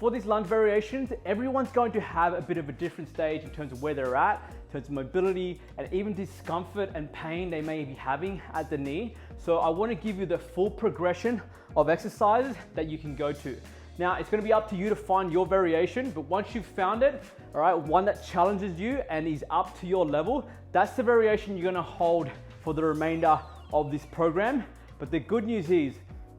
for these lunge variations, everyone's going to have a bit of a different stage in terms of where they're at, in terms of mobility, and even discomfort and pain they may be having at the knee. So I want to give you the full progression of exercises that you can go to. Now, it's going to be up to you to find your variation, but once you've found it, all right, one that challenges you and is up to your level, that's the variation you're going to hold for the remainder of this program. But the good news is,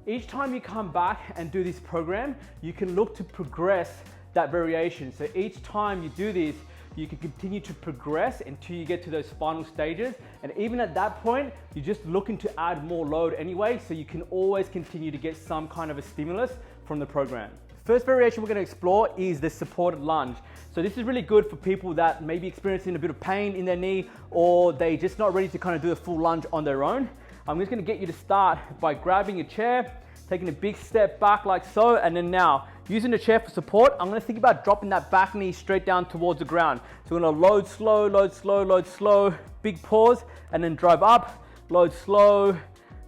each time you come back and do this program, you can look to progress that variation. So each time you do this, you can continue to progress until you get to those final stages. And even at that point, you're just looking to add more load anyway, so you can always continue to get some kind of a stimulus from the program. First variation we're going to explore is the supported lunge. So this is really good for people that may be experiencing a bit of pain in their knee, or they're just not ready to kind of do a full lunge on their own. I'm just going to get you to start by grabbing a chair, taking a big step back like so, and then now using the chair for support, I'm going to think about dropping that back knee straight down towards the ground. So we're going to load slow, load slow, load slow, big pause, and then drive up, load slow,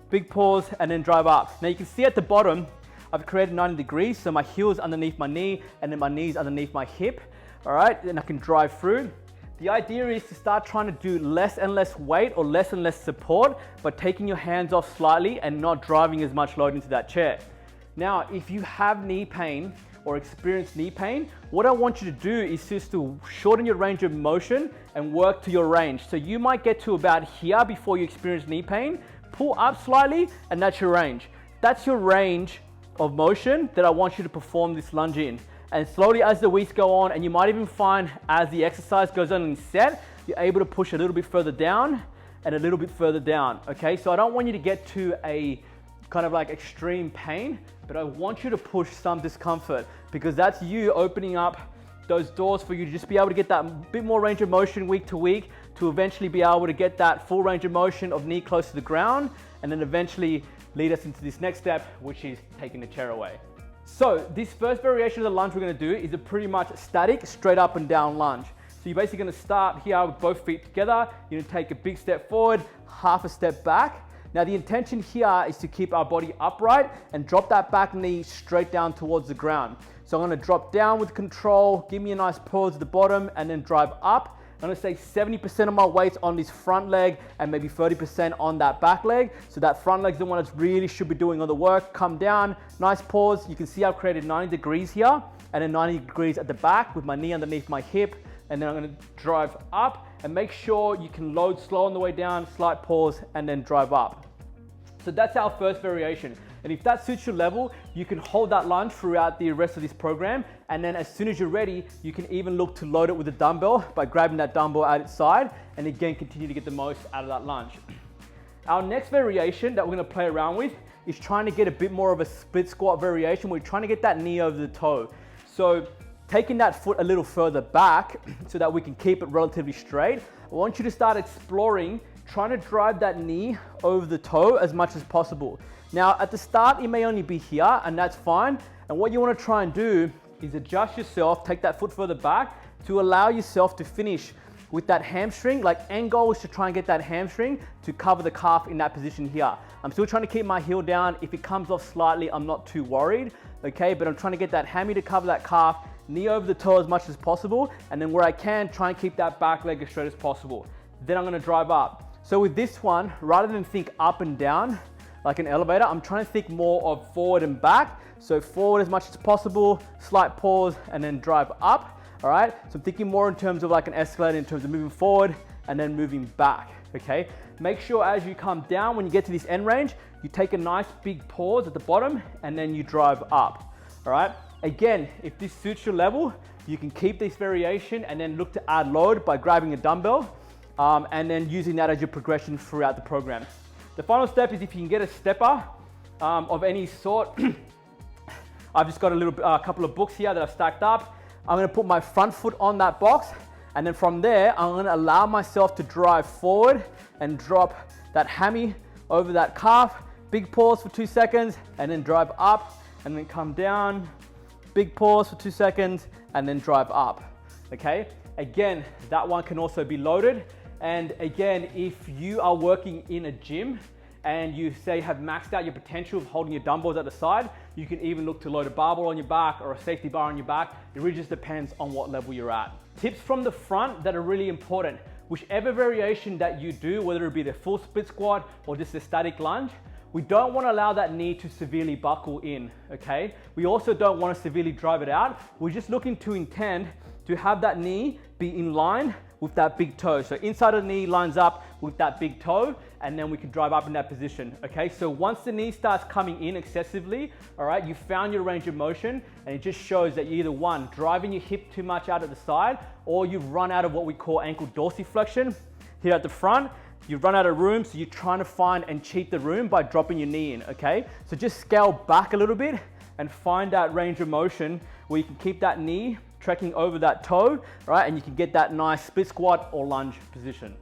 big pause, and then drive up. Now you can see at the bottom, I've created 90 degrees, so my heel's underneath my knee, and then my knee's underneath my hip. All right, then I can drive through. The idea is to start trying to do less and less weight or less and less support, but taking your hands off slightly and not driving as much load into that chair. Now, if you have knee pain or experience knee pain, what I want you to do is just to shorten your range of motion and work to your range. So you might get to about here before you experience knee pain, pull up slightly, and that's your range. That's your range of motion that I want you to perform this lunge in. And slowly as the weeks go on, and you might even find as the exercise goes on and set, you're able to push a little bit further down and a little bit further down, okay? So I don't want you to get to a kind of like extreme pain, but I want you to push some discomfort, because that's you opening up those doors for you to just be able to get that bit more range of motion week to week, to eventually be able to get that full range of motion of knee close to the ground, and then eventually lead us into this next step, which is taking the chair away. So this first variation of the lunge we're going to do is a pretty much static, straight up and down lunge. So you're basically going to start here with both feet together. You're going to take a big step forward, half a step back. Now the intention here is to keep our body upright and drop that back knee straight down towards the ground. So I'm going to drop down with control, give me a nice pause at the bottom, and then drive up. I'm going to say 70% of my weight's on this front leg and maybe 30% on that back leg. So that front leg's the one that really should be doing all the work. Come down, nice pause. You can see I've created 90 degrees here and then 90 degrees at the back with my knee underneath my hip. And then I'm going to drive up, and make sure you can load slow on the way down, slight pause, and then drive up. So that's our first variation. And if that suits your level, you can hold that lunge throughout the rest of this program. And then as soon as you're ready, you can even look to load it with a dumbbell by grabbing that dumbbell out its side, and again, continue to get the most out of that lunge. Our next variation that we're gonna play around with is trying to get a bit more of a split squat variation. We're trying to get that knee over the toe. So taking that foot a little further back so that we can keep it relatively straight, I want you to start exploring trying to drive that knee over the toe as much as possible. Now, at the start, it may only be here, and that's fine. And what you want to try and do is adjust yourself, take that foot further back to allow yourself to finish with that hamstring. Like, end goal is to try and get that hamstring to cover the calf in that position here. I'm still trying to keep my heel down. If it comes off slightly, I'm not too worried, okay? But I'm trying to get that hammy to cover that calf, knee over the toe as much as possible, and then where I can, try and keep that back leg as straight as possible. Then I'm gonna drive up. So with this one, rather than think up and down like an elevator, I'm trying to think more of forward and back. So forward as much as possible, slight pause, and then drive up, all right? So I'm thinking more in terms of like an escalator, in terms of moving forward and then moving back, okay? Make sure as you come down, when you get to this end range, you take a nice big pause at the bottom and then you drive up, all right? Again, if this suits your level, you can keep this variation and then look to add load by grabbing a dumbbell, and then using that as your progression throughout the program. The final step is if you can get a stepper of any sort. I've just got a couple of books here that I've stacked up. I'm gonna put my front foot on that box, and then from there, I'm gonna allow myself to drive forward and drop that hammy over that calf. Big pause for 2 seconds, and then drive up, and then come down. Big pause for 2 seconds, and then drive up, okay? Again, that one can also be loaded. And again, if you are working in a gym and you say have maxed out your potential of holding your dumbbells at the side, You can even look to load a barbell on your back or a safety bar on your back. It really just depends on what level you're at. Tips from the front that are really important. Whichever variation that you do, whether it be the full split squat or just a static lunge, we don't want to allow that knee to severely buckle in, okay? We also don't want to severely drive it out. We're just looking to intend to have that knee be in line with that big toe. So inside of the knee lines up with that big toe, and then we can drive up in that position, okay? So once the knee starts coming in excessively, all right, you found your range of motion, and it just shows that you're either one, driving your hip too much out of the side, or you've run out of what we call ankle dorsiflexion here at the front. You've run out of room, so you're trying to find and cheat the room by dropping your knee in, okay? So just scale back a little bit and find that range of motion where you can keep that knee trekking over that toe, right? And you can get that nice split squat or lunge position.